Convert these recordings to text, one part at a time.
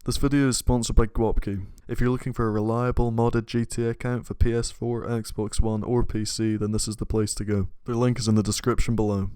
This video is sponsored by Guapkey. If you're looking for a reliable modded GTA account for PS4, Xbox One or PC, then this is the place to go. Their link is in the description below.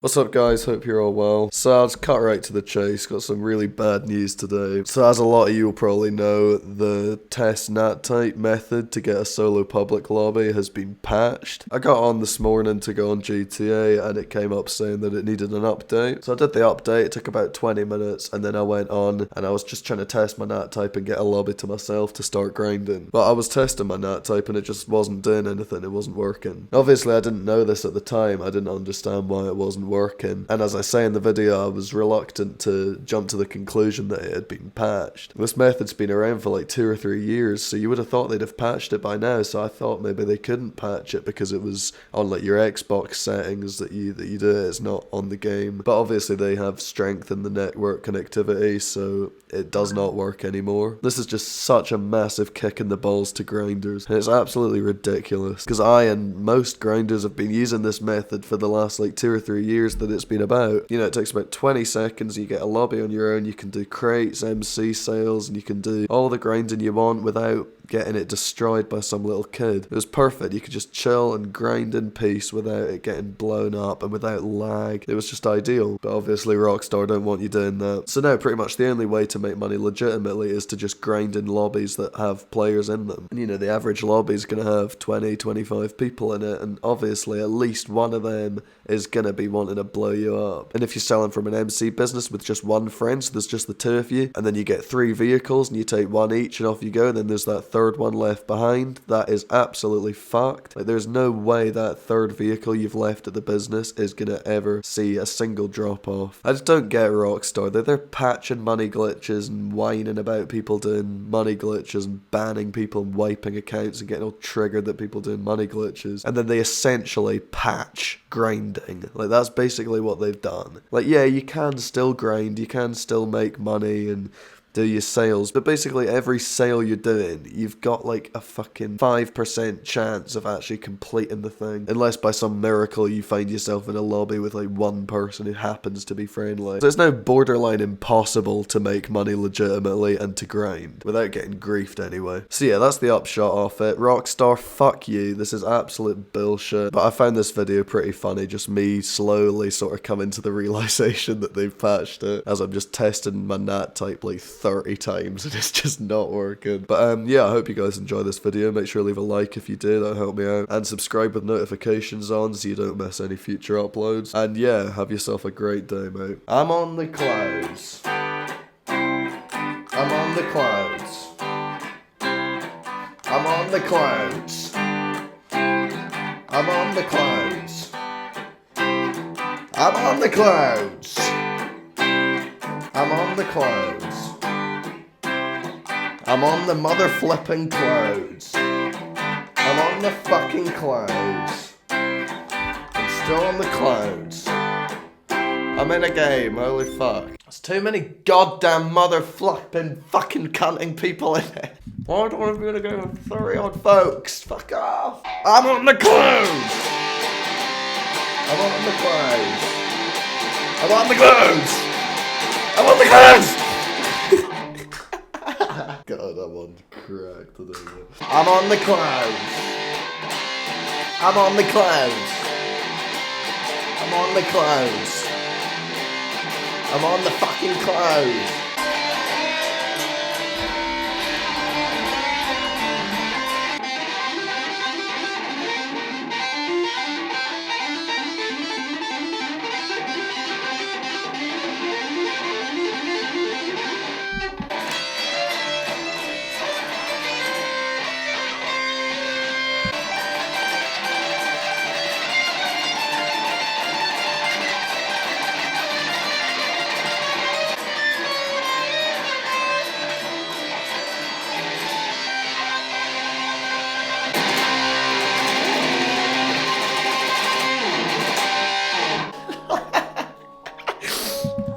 What's up guys, hope you're all well. So I'll just cut right to the chase, got some really bad news today. So as a lot of you will probably know, the test nat type method to get a solo public lobby has been patched. I got on this morning to go on GTA and it came up saying that it needed an update. So I did the update, it took about 20 minutes and then I went on and I was just trying to test my nat type and get a lobby to myself to start grinding. But I was testing my nat type and it just wasn't doing anything, it wasn't working. Obviously I didn't know this at the time, I didn't understand why it wasn't working, and as I say in the video, I was reluctant to jump to the conclusion that it had been patched. This method's been around for like 2 or 3 years, so you would have thought they'd have patched it by now, so I thought maybe they couldn't patch it because it was on like your Xbox settings that you do it, it's not on the game. But obviously they have strengthened the network connectivity, so it does not work anymore. This is just such a massive kick in the balls to grinders, and it's absolutely ridiculous, because I and most grinders have been using this method for the last like 2 or 3 years that it's been about. You know, it takes about 20 seconds, you get a lobby on your own, you can do crates, MC sales, and you can do all the grinding you want without getting it destroyed by some little kid. It was perfect, you could just chill and grind in peace without it getting blown up and without lag. It was just ideal, but obviously Rockstar don't want you doing that. So now pretty much the only way to make money legitimately is to just grind in lobbies that have players in them. And you know, the average lobby is going to have 20, 25 people in it, and obviously at least one of them is going to be wanting to blow you up. And if you're selling from an MC business with just one friend, so there's just the two of you, and then you get 3 vehicles and you take one each and off you go, then there's that third one left behind, that is absolutely fucked. Like, there's no way that third vehicle you've left at the business is gonna ever see a single drop off. I just don't get Rockstar. They're patching money glitches and whining about people doing money glitches and banning people and wiping accounts and getting all triggered that people doing money glitches, and then they essentially patch grinding. Like, that's basically what they've done. Like, yeah, you can still grind, you can still make money and do your sales, but basically every sale you're doing, you've got like a fucking 5% chance of actually completing the thing, unless by some miracle you find yourself in a lobby with like one person who happens to be friendly. So it's now borderline impossible to make money legitimately and to grind without getting griefed anyway. So yeah, that's the upshot of it. Rockstar, fuck you, this is absolute bullshit. But I found this video pretty funny, just me slowly sort of coming to the realization that they've patched it, as I'm just testing my nat type like 30 times and it's just not working. But yeah, I hope you guys enjoy this video. Make sure to leave a like if you did, that'll help me out, and subscribe with notifications on so you don't miss any future uploads. And yeah, have yourself a great day, mate. I'm on the clouds. I'm on the clouds. I'm on the clouds. I'm on the clouds. I'm on the clouds. I'm on the clouds. I'm on the mother flipping clouds. I'm on the fucking clouds. I'm still on the clouds. I'm in a game, holy fuck. There's too many goddamn mother flipping fucking cunting people in it. Why don't I be in a game with 30 odd folks? Fuck off. I'm on the clouds. I'm on the clouds. I'm on the clouds. I'm on the clouds. God, that one's cracked today. I'm on the clouds. I'm on the clouds. I'm on the clouds. I'm on the fucking clouds.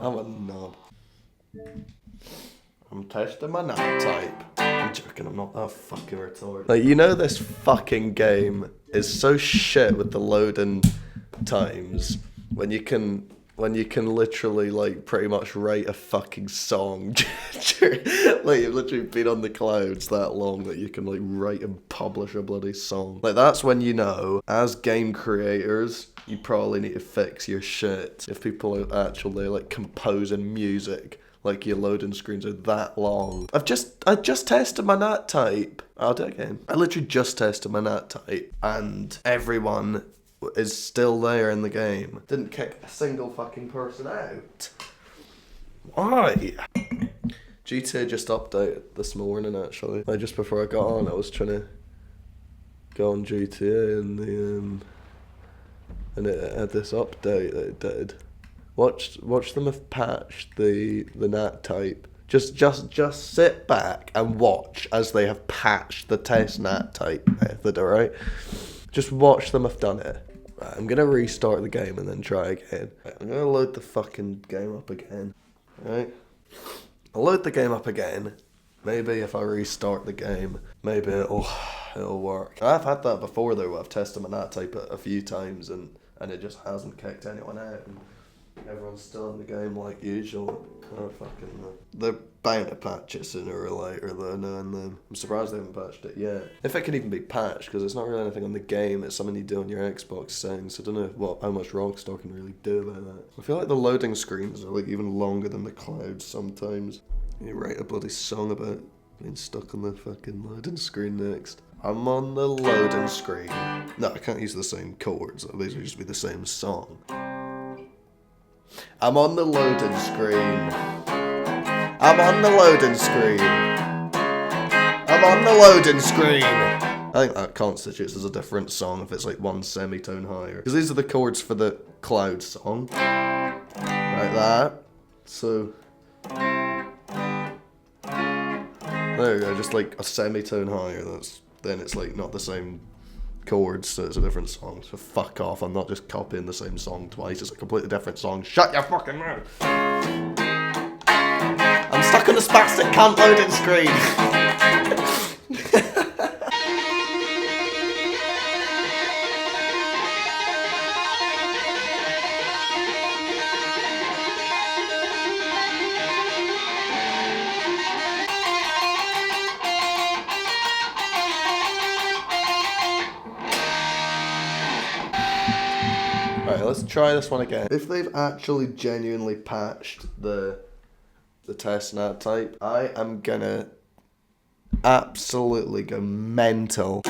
I'm a knob. I'm testing my nap type. I'm joking, I'm not that fucking retarded. Like, you know, this fucking game is so shit with the loading times when you can when you can literally, like, pretty much write a fucking song. Like, you've literally been on the clouds that long that you can, like, write and publish a bloody song. Like, that's when you know, as game creators, you probably need to fix your shit. If people are actually, like, composing music, like, your loading screens are that long. I just tested my NAT type. I'll do it again. I literally just tested my NAT type, and everyone is still there in the game. Didn't kick a single fucking person out. Why? GTA just updated this morning, actually. Like, just before I got on, I was trying to go on GTA and it had this update that it did. Watch them have patched the NAT type. Just sit back and watch as they have patched the test NAT type method, alright? Just watch them have done it. Right, I'm gonna restart the game and then try again. Right, I'm gonna load the fucking game up again. Right? I'll load the game up again. Maybe if I restart the game, maybe it'll work. I've had that before though. I've tested my NAT type a few times and it just hasn't kicked anyone out. And everyone's still in the game like usual. Oh, fucking no. They're bound to patch it sooner or later though, knowing them. I'm surprised they haven't patched it yet. If it can even be patched, because it's not really anything on the game, it's something you do on your Xbox settings, so I don't know how much Rockstar can really do about that. I feel like the loading screens are like even longer than the clouds sometimes. You write a bloody song about being stuck on the fucking loading screen next. I'm on the loading screen. No, I can't use the same chords, these would just be the same song. I'm on the loading screen. I'm on the loading screen. I'm on the loading screen. I think that constitutes as a different song if it's like one semitone higher. Because these are the chords for the cloud song. Like that. So there you go, just like a semitone higher. Then it's like not the same chords, so it's a different song. So fuck off, I'm not just copying the same song twice, it's a completely different song. Shut your fucking mouth! I'm stuck on the spastic cunt loading screen! Alright, let's try this one again. If they've actually genuinely patched the test NAT type, I am gonna absolutely go mental.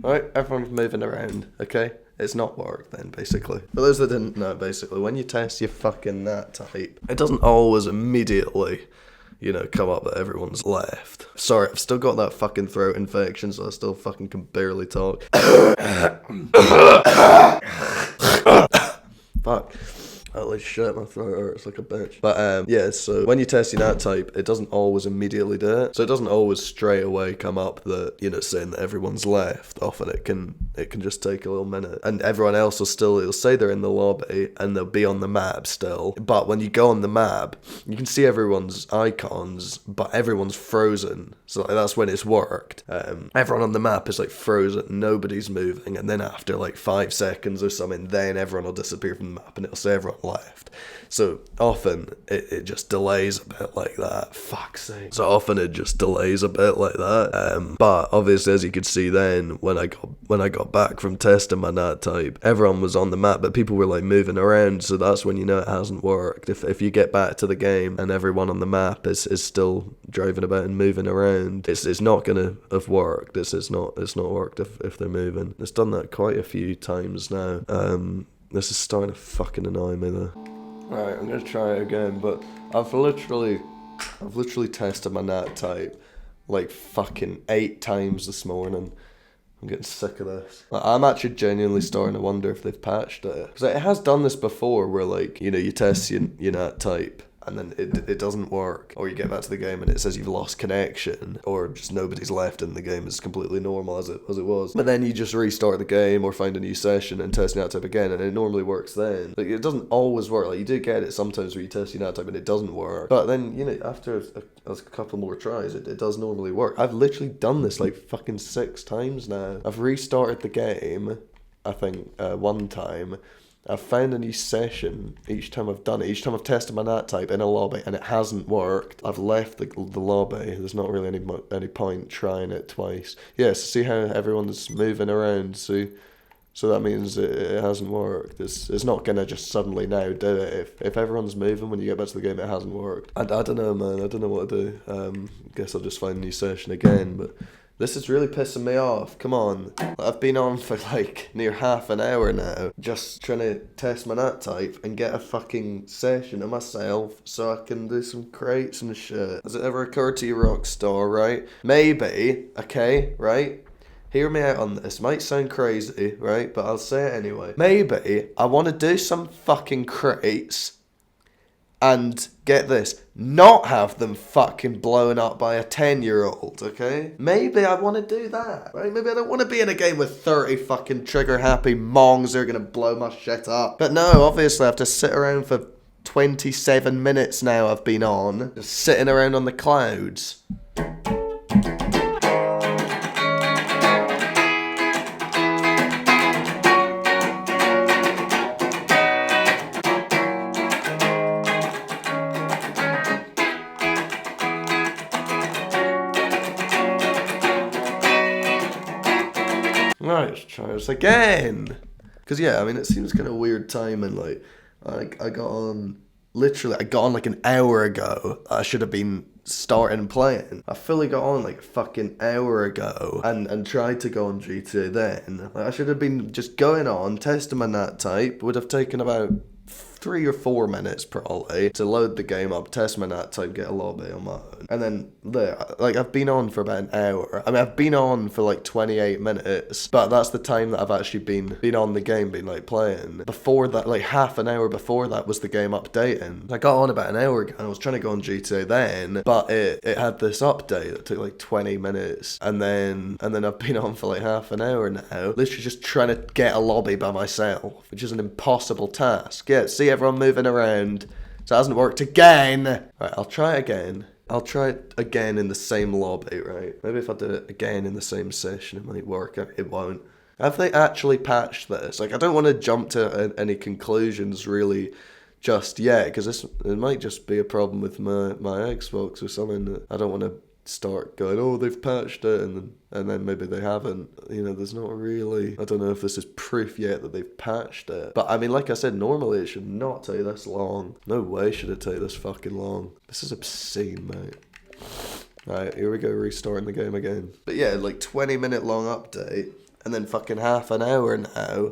Alright, everyone's moving around, okay? It's not worked then, basically. For those that didn't know, basically, when you test your fucking NAT type, it doesn't always immediately, you know, come up that everyone's left. Sorry, I've still got that fucking throat infection, so I still fucking can barely talk. Fuck. Holy shit, my throat hurts like a bitch. But yeah, so when you test your NAT type, it doesn't always immediately do it. So it doesn't always straight away come up that, you know, saying that everyone's left. Often it can just take a little minute. And everyone else it'll say they're in the lobby and they'll be on the map still. But when you go on the map, you can see everyone's icons, but everyone's frozen. So like, that's when it's worked. Everyone on the map is like frozen, nobody's moving, and then after like 5 seconds or something, then everyone will disappear from the map and it'll say everyone left. So often it just delays a bit like that. Fuck's sake. So often it just delays a bit like that. But obviously, as you could see then, when I got back from testing my NAT type, everyone was on the map, but people were like moving around. So that's when you know it hasn't worked. If you get back to the game and everyone on the map is still driving about and moving around, it's not gonna have worked. It's not worked if they're moving. It's done that quite a few times now. This is starting to fucking annoy me though. Alright, I'm gonna try it again, but I've literally tested my NAT type like fucking 8 times this morning. I'm getting sick of this. Like, I'm actually genuinely starting to wonder if they've patched it. Because it has done this before where, like, you know, you test your NAT type and then it doesn't work, or you get back to the game and it says you've lost connection, or just nobody's left and the game is completely normal as it was. But then you just restart the game or find a new session and test your NAT type again, and it normally works then. Like, it doesn't always work. Like, you do get it sometimes where you test your NAT type and it doesn't work, but then, you know, after a couple more tries, it does normally work. I've literally done this like fucking 6 times now. I've restarted the game, I think, one time. I've found a new session each time I've done it. Each time I've tested my NAT type in a lobby and it hasn't worked, I've left the lobby. There's not really any point trying it twice. Yeah, so see how everyone's moving around. So that means it hasn't worked. It's not gonna just suddenly now do it. If everyone's moving when you get back to the game, it hasn't worked. I don't know, man. I don't know what to do. Guess I'll just find a new session again, but this is really pissing me off. Come on. I've been on for like near half an hour now, just trying to test my NAT type and get a fucking session of myself so I can do some crates and shit. Has it ever occurred to you, Rockstar, right? Maybe, okay, right? Hear me out on this. Might sound crazy, right? But I'll say it anyway. Maybe I want to do some fucking crates and, get this, not have them fucking blown up by a 10-year-old, okay? Maybe I want to do that, right? Maybe I don't want to be in a game with 30 fucking trigger-happy mongs who are going to blow my shit up. But no, obviously I have to sit around for 27 minutes now I've been on, just sitting around on the clouds. Right, let's try this again. Because, yeah, I mean, it seems kind of weird timing. Like, I got on like an hour ago. I should have been starting playing. I fully got on like a fucking hour ago and tried to go on GTA then. Like, I should have been just going on, testing my NAT type. Would have taken about 3 or 4 minutes probably to load the game up, test my NAT type, get a lobby on my own. And then I've been on for about an hour. I mean, I've been on for like 28 minutes, but that's the time that I've actually been on the game, been like playing. Before that, like half an hour before that was the game updating. I got on about an hour ago and I was trying to go on GTA then, but it had this update that took like 20 minutes. And then I've been on for like half an hour now, literally just trying to get a lobby by myself, which is an impossible task. Yeah, see everyone moving around. So it hasn't worked again. Right, I'll try it again. I'll try it again in the same lobby, right? Maybe if I did it again in the same session, it might work. It won't. Have they actually patched this? Like, I don't want to jump to any conclusions really just yet, because it might just be a problem with my Xbox or something. That I don't want to start going, oh, they've patched it, and then maybe they haven't. You know, there's not really, I don't know if this is proof yet that they've patched it. But I mean, like I said, normally it should not take this long. No way should it take this fucking long. This is obscene, mate. Right, here we go, restarting the game again. But yeah, like 20-minute long update, and then fucking half an hour now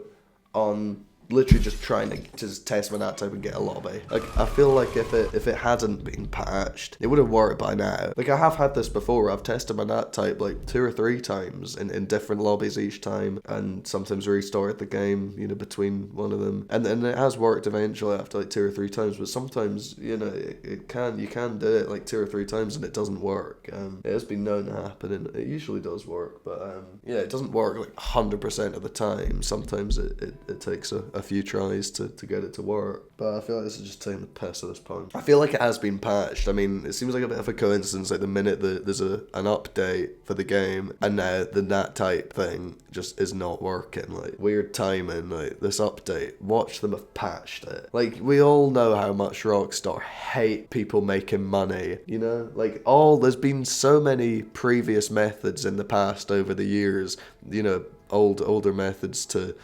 on literally just trying to just test my NAT type and get a lobby. Like, I feel like if it hadn't been patched, it would have worked by now. Like, I have had this before. I've tested my NAT type like 2 or 3 times in different lobbies each time, and sometimes restarted the game, you know, between one of them. And it has worked eventually after like 2 or 3 times, but sometimes, you know, you can do it like 2 or 3 times and it doesn't work. It has been known to happen, and it usually does work, but yeah, it doesn't work like 100% of the time. Sometimes it takes a few tries to get it to work, but I feel like this is just taking the piss at this point. I feel like it has been patched. I mean, it seems like a bit of a coincidence, like the minute that there's an update for the game, and now the NAT type thing just is not working. Like, weird timing. Like, this update, watch them have patched it. Like, we all know how much Rockstar hate people making money, you know? Like, there's been so many previous methods in the past over the years, you know, older methods to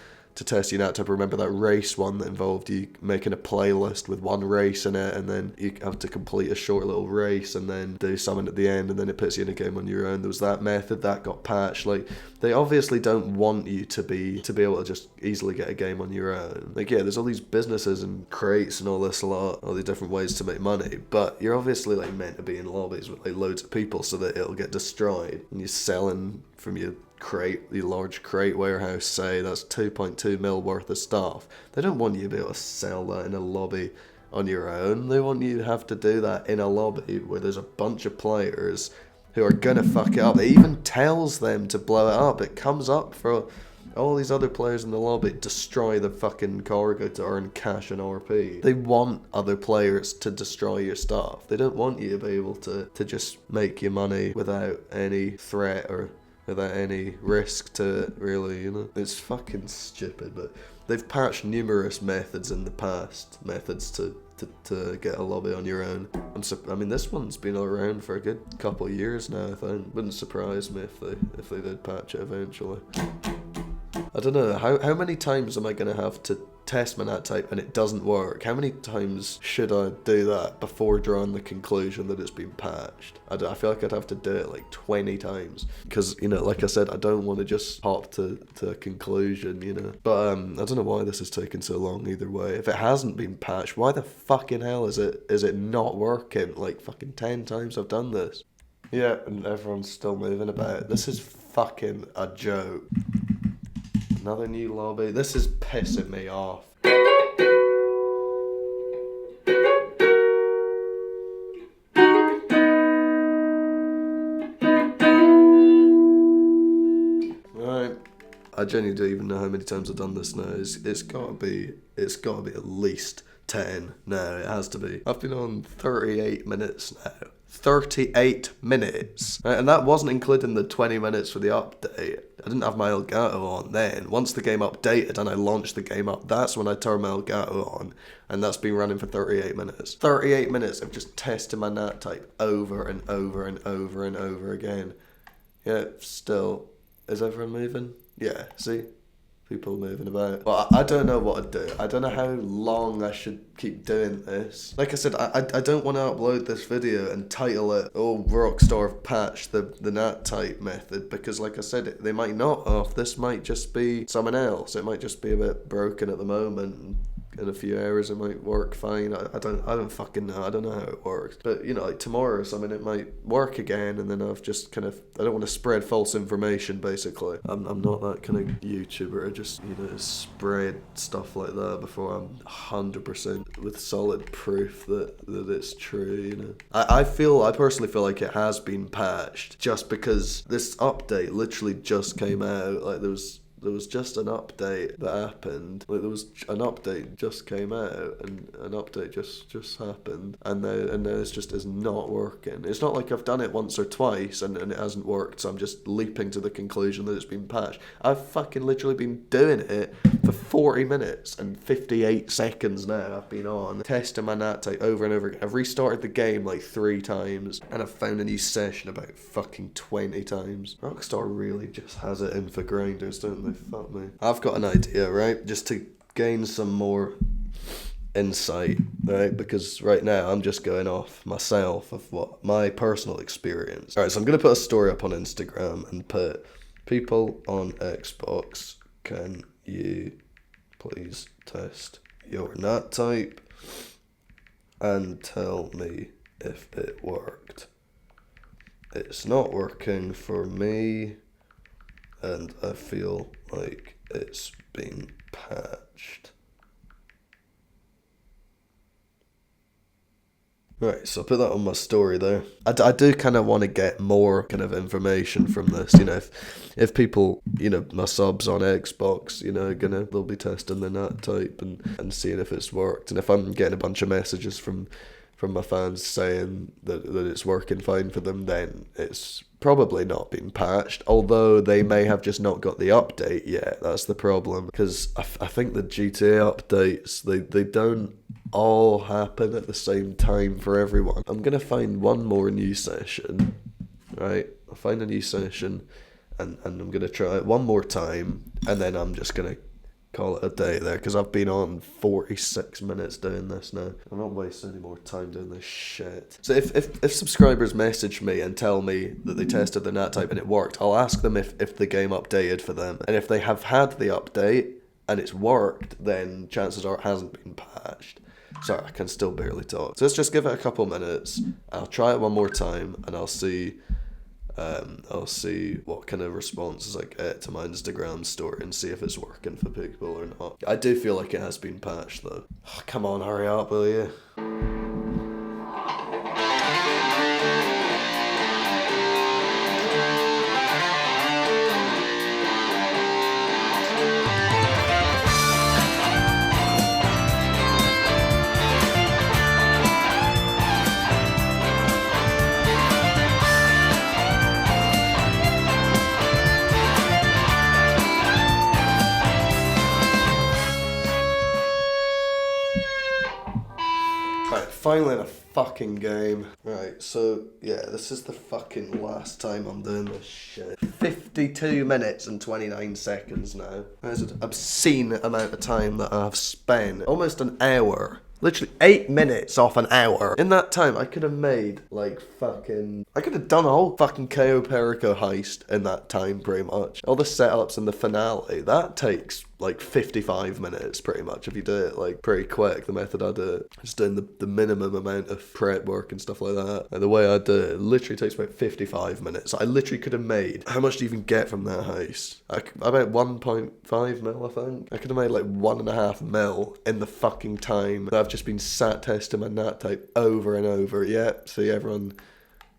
test your NAT type. Remember that race one that involved you making a playlist with one race in it, and then you have to complete a short little race and then do something at the end, and then it puts you in a game on your own. There was that method that got patched. Like, they obviously don't want you to be able to just easily get a game on your own. Like, yeah, there's all these businesses and crates and all this all these different ways to make money, but you're obviously like meant to be in lobbies with like loads of people so that it'll get destroyed, and you're selling from your large crate warehouse, say that's 2.2 mil worth of stuff. They don't want you to be able to sell that in a lobby on your own. They want you to have to do that in a lobby where there's a bunch of players who are gonna fuck it up. It even tells them to blow it up. It comes up for all these other players in the lobby, destroy the fucking cargo to earn cash and RP. They want other players to destroy your stuff. They don't want you to be able to just make your money without any threat or without any risk to it, really, you know? It's fucking stupid, but they've patched numerous methods in the past, methods to get a lobby on your own. I mean, this one's been around for a good couple of years now, I think. Wouldn't surprise me if they did patch it eventually. I don't know, how many times am I going to have to test my nat type and it doesn't work? How many times should I do that before drawing the conclusion that it's been patched? I feel like I'd have to do it like 20 times. Because, you know, like I said, I don't want to just hop to a conclusion, you know. But I don't know why this has taken so long either way. If it hasn't been patched, why the fucking hell is it not working? Like fucking 10 times I've done this. Yeah, and everyone's still moving about. This is fucking a joke. Another new lobby. This is pissing me off. Right. I genuinely don't even know how many times I've done this now. It's gotta be at least 10. No, it has to be. I've been on 38 minutes now. 38 minutes. Right, and that wasn't including the 20 minutes for the update. I didn't have my Elgato on then. Once the game updated and I launched the game up, that's when I turned my Elgato on. And that's been running for 38 minutes. 38 minutes of just testing my nat type over and over and over and over again. Yeah, still. Is everyone moving? Yeah, see? People moving about. But I don't know what to do. I don't know how long I should keep doing this. Like I said, I don't want to upload this video and title it, oh, Rockstar patched the nat type method, because like I said, they might not have. This might just be someone else. It might just be a bit broken at the moment. In a few hours it might work fine. I don't fucking know. I don't know how it works. But you know, like tomorrow or something it might work again, and then I've just kind of, I don't want to spread false information basically. I'm not that kind of YouTuber. I just, you know, spread stuff like that before I'm 100% with solid proof that it's true, you know. I personally feel like it has been patched just because this update literally just came out. Like there was just an update that happened. Like there was an update just came out, and an update just happened, and now it's just is not working. It's not like I've done it once or twice and it hasn't worked, so I'm just leaping to the conclusion that it's been patched. I've fucking literally been doing it for 40 minutes and 58 seconds now. I've been on testing my nat type over and over again. I've restarted the game like 3 times, and I've found a new session about fucking 20 times. Rockstar really just has it in for grinders, don't they? Fuck me. I've got an idea, right? Just to gain some more insight, right? Because right now I'm just going off myself of what my personal experience. Alright, so I'm going to put a story up on Instagram and put, people on Xbox, can you please test your nat type and tell me if it worked? It's not working for me, and I feel like it's been patched. Right, so I put that on my story there. I do kind of want to get more kind of information from this, you know, if people, you know, my subs on Xbox, you know, they'll be testing the nat type and seeing if it's worked. And if I'm getting a bunch of messages from my fans saying that it's working fine for them, then it's probably not been patched, although they may have just not got the update yet. That's the problem, because I think the GTA updates, they don't all happen at the same time for everyone. I'm gonna find one more new session, right? I'll find a new session and I'm gonna try it one more time, and then I'm just gonna call it a day there, because I've been on 46 minutes doing this now. I'm not wasting any more time doing this shit. So if subscribers message me and tell me that they tested the nat type and it worked, I'll ask them if the game updated for them. And if they have had the update and it's worked, then chances are it hasn't been patched. Sorry, I can still barely talk. So let's just give it a couple minutes. I'll try it one more time and I'll see I'll see what kind of responses I get to my Instagram story and see if it's working for people or not. I do feel like it has been patched though. Oh, come on, hurry up, will you? Right, finally in a fucking game. Right, so yeah, this is the fucking last time I'm doing this shit. 52 minutes and 29 seconds now. That is an obscene amount of time that I've spent. Almost an hour. Literally 8 minutes off an hour. In that time, I could have made, like, I could have done a whole fucking KO Perico heist in that time, pretty much. All the setups and the finale, that takes, like, 55 minutes, pretty much, if you do it, like, pretty quick, the method I do it. Just doing the minimum amount of prep work and stuff like that. And the way I do it literally takes about 55 minutes. I literally could have made, how much do you even get from that heist? About 1.5 mil, I think. I could have made, like, 1.5 mil in the fucking time that I've just been sat testing my nat type over and over. Yep, see everyone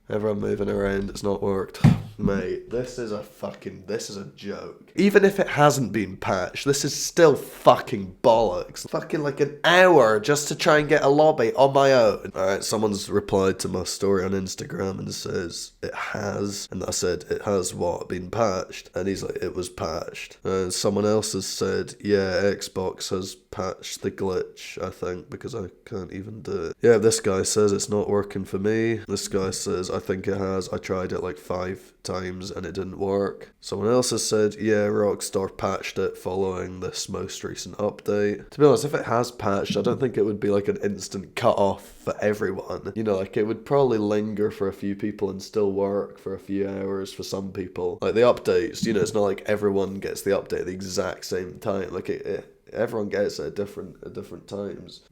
moving around, it's not worked. Mate, this is a joke. Even if it hasn't been patched, this is still fucking bollocks. Fucking like an hour just to try and get a lobby on my own. Alright, someone's replied to my story on Instagram and says, it has. And I said, it has what? Been patched? And he's like, it was patched. And someone else has said, yeah, Xbox has patched the glitch, I think, because I can't even do it. Yeah, this guy says it's not working for me. This guy says, I think it has. I tried it like 5 times and it didn't work. Someone else has said, yeah, Rockstar patched it following this most recent update. To be honest, if it has patched, I don't think it would be like an instant cut off for everyone. You know, like it would probably linger for a few people and still work for a few hours for some people. Like the updates, you know, it's not like everyone gets the update at the exact same time. Like everyone gets it at different times.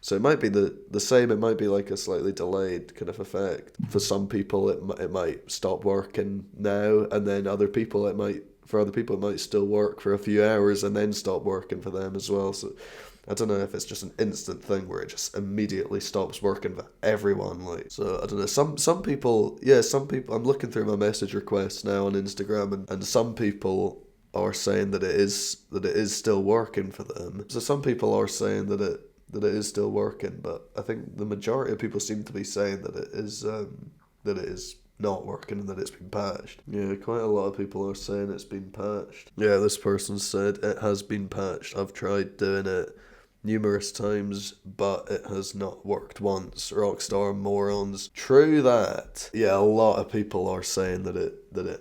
So it might be the same. It might be like a slightly delayed kind of effect. For some people, it might stop working now, and then other people it might still work for a few hours and then stop working for them as well. So I don't know if it's just an instant thing where it just immediately stops working for everyone. Like, so I don't know. Some people. I'm looking through my message requests now on Instagram, and some people are saying that it is still working for them. So some people are saying that it is still working, but I think the majority of people seem to be saying that it is not working and that it's been patched. Yeah, quite a lot of people are saying it's been patched. Yeah, this person said it has been patched. I've tried doing it numerous times, but it has not worked once. Rockstar morons. True that. Yeah, a lot of people are saying that it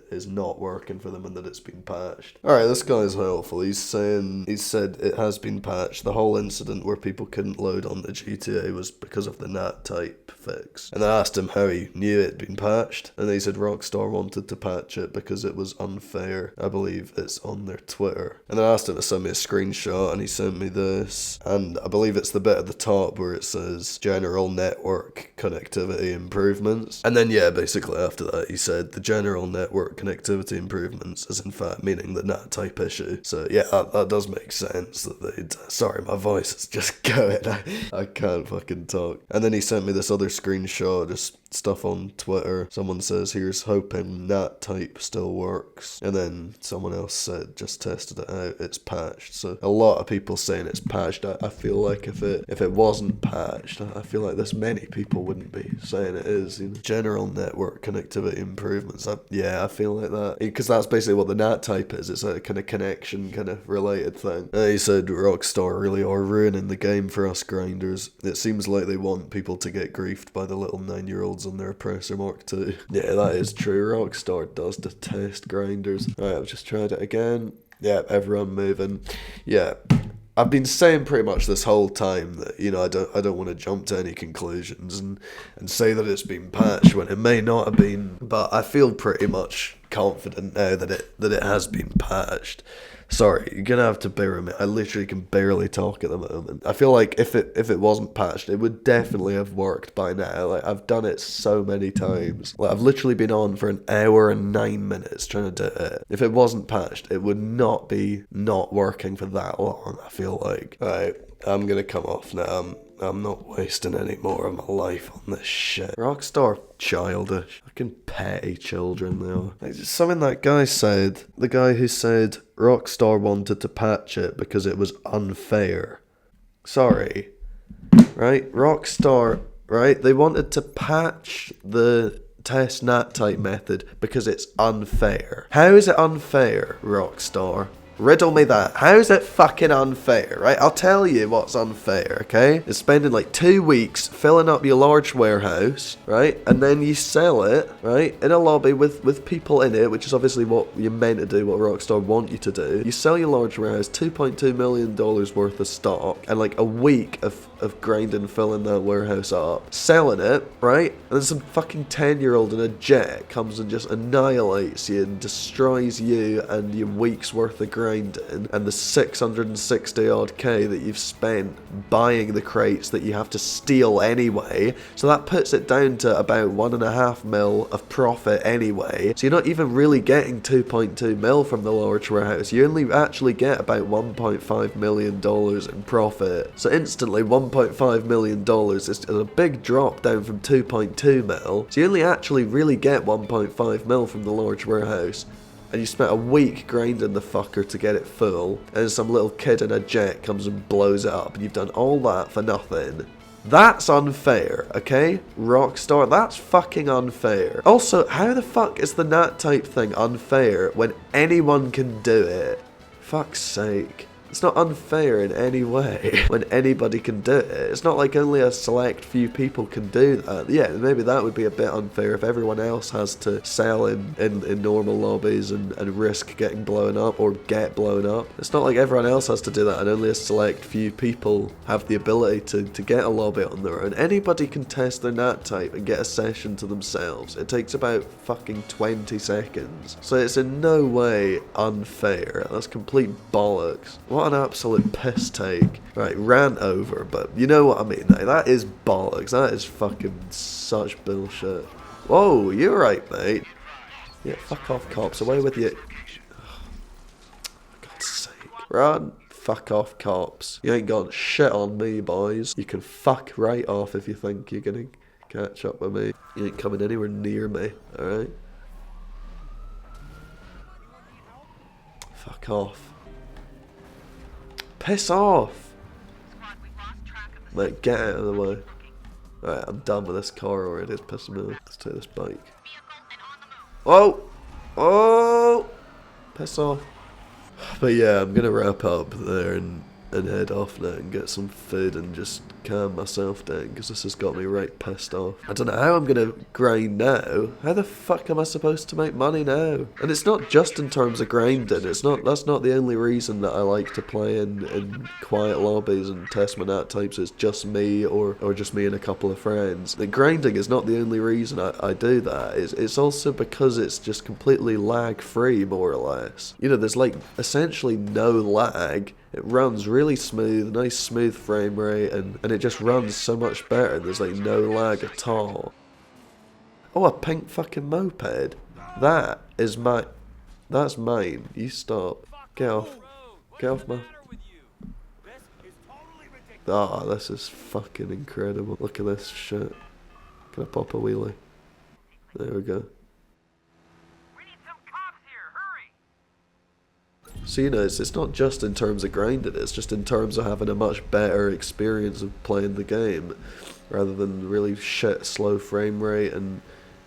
is not working for them and that it's been patched. Alright, this guy's helpful. He said it has been patched. The whole incident where people couldn't load on the GTA was because of the NAT type fix. And I asked him how he knew it'd been patched, and he said Rockstar wanted to patch it because it was unfair. I believe it's on their Twitter. And then I asked him to send me a screenshot, and he sent me this, and I believe it's the bit at the top where it says general network connectivity improvements. And then yeah, basically after that he said the general network connectivity improvements is in fact meaning the NAT type issue. So yeah, that does make sense that they'd... Sorry, my voice is just going. I can't fucking talk. And then he sent me this other screenshot, just stuff on Twitter. Someone says, here's hoping NAT type still works. And then someone else said, just tested it out, it's patched. So a lot of people saying it's patched. I feel like if it wasn't patched, I feel like this many people wouldn't be saying it is. You know? General network connectivity improvements. I feel like that. Because that's basically what the NAT type is. It's a kind of connection, kind of related thing. He said, Rockstar really are ruining the game for us grinders. It seems like they want people to get griefed by the little 9-year-olds on their Oppressor Mark 2. Yeah, that is true. Rockstar does detest grinders. Right, I've just tried it again. Yeah, everyone moving. Yeah. I've been saying pretty much this whole time that, you know, I don't want to jump to any conclusions and say that it's been patched when it may not have been, but I feel pretty much confident now that it has been patched. Sorry, you're gonna have to bear with me. I literally can barely talk at the moment. I feel like if it wasn't patched, it would definitely have worked by now. Like, I've done it so many times. Like, I've literally been on for an hour and 9 minutes trying to do it. If it wasn't patched, it would not be not working for that long, I feel like. Alright, I'm gonna come off now. I'm not wasting any more of my life on this shit. Rockstar Childish. Fucking petty children, though. Like, something that guy said, the guy who said Rockstar wanted to patch it because it was unfair. Sorry. Right? Rockstar, right? They wanted to patch the test nat type method because it's unfair. How is it unfair, Rockstar? Riddle me that. How's it fucking unfair, right? I'll tell you what's unfair, okay? It's spending like 2 weeks filling up your large warehouse, right? And then you sell it, right? In a lobby with people in it, which is obviously what you're meant to do, what Rockstar want you to do. You sell your large warehouse, $2.2 million worth of stock, and like a week of grinding filling that warehouse up. Selling it, right? And then some fucking 10-year-old in a jet comes and just annihilates you and destroys you and your week's worth of grinding and the 660 odd K that you've spent buying the crates that you have to steal anyway. So that puts it down to about 1.5 mil of profit anyway. So you're not even really getting 2.2 mil from the large warehouse. You only actually get about $1.5 million in profit. So instantly $1.5 million is a big drop down from 2.2 mil. So you only actually really get 1.5 mil from the large warehouse. And you spent a week grinding the fucker to get it full, and some little kid in a jet comes and blows it up, and you've done all that for nothing. That's unfair, okay? Rockstar, that's fucking unfair. Also, how the fuck is the nat type thing unfair when anyone can do it? Fuck's sake. It's not unfair in any way when anybody can do it. It's not like only a select few people can do that. Yeah, maybe that would be a bit unfair if everyone else has to sell in normal lobbies and risk getting blown up or get blown up. It's not like everyone else has to do that and only a select few people have the ability to get a lobby on their own. Anybody can test their nat type and get a session to themselves. It takes about fucking 20 seconds. So it's in no way unfair. That's complete bollocks. What an absolute piss take. Right, rant over, but you know what I mean. That is bollocks. That is fucking such bullshit. Whoa, you're right, mate. Yeah, fuck off, cops. Away with you. For God's sake. Run. Fuck off, cops. You ain't got shit on me, boys. You can fuck right off if you think you're gonna catch up with me. You ain't coming anywhere near me, alright? Fuck off. Piss off! Mate, get out of the way. Alright, I'm done with this car already. It's pissing me off. Let's take this bike. Whoa! Oh! Piss off. But yeah, I'm gonna wrap up there and head off now and get some food and just calm myself down because this has got me right pissed off. I don't know how I'm gonna grind now. How the fuck am I supposed to make money now? And it's not just in terms of grinding. That's not the only reason that I like to play in quiet lobbies and test my nat types. It's just me or just me and a couple of friends. The grinding is not the only reason I do that. It's also because it's just completely lag free, more or less. You know, there's like essentially no lag. It runs really smooth, nice smooth frame rate, and it just runs so much better. There's like no lag at all. Oh, a pink fucking moped. That is that's mine. You stop. Get off. Get off my... Ah, this is fucking incredible. Look at this shit. Can I pop a wheelie? There we go. So, you know, it's not just in terms of grinding, it's just in terms of having a much better experience of playing the game, rather than really shit slow frame rate and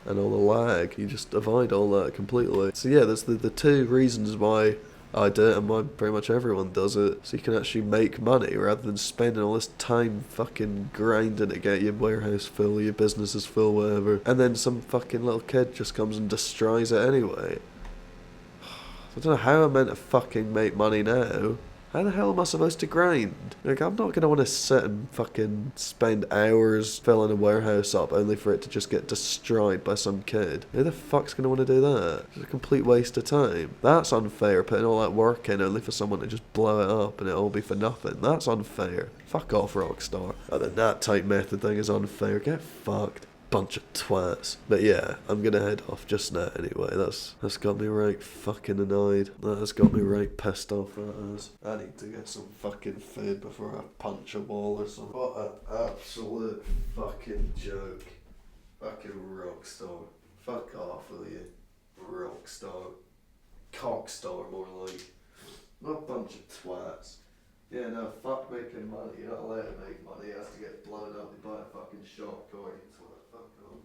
all the lag. You just avoid all that completely. So yeah, that's the two reasons why I do it and why pretty much everyone does it. So you can actually make money rather than spending all this time fucking grinding to get your warehouse full, your business is full, whatever. And then some fucking little kid just comes and destroys it anyway. I don't know how I'm meant to fucking make money now. How the hell am I supposed to grind? Like, I'm not gonna want to sit and fucking spend hours filling a warehouse up only for it to just get destroyed by some kid. Who the fuck's gonna want to do that? It's a complete waste of time. That's unfair, putting all that work in only for someone to just blow it up and it'll all be for nothing. That's unfair. Fuck off, Rockstar. Other than that type method thing is unfair. Get fucked. Bunch of twats. But yeah, I'm gonna head off just now anyway. That's got me right fucking annoyed. That has got me right pissed off, that is. I need to get some fucking food before I punch a wall or something. What an absolute fucking joke. Fucking Rockstar. Fuck off with you. Rockstar. Cockstar, more like. What a bunch of twats. Yeah, no, fuck making money. You're not allowed to make money. It has to get blown up by a fucking shot coin. Fuck off.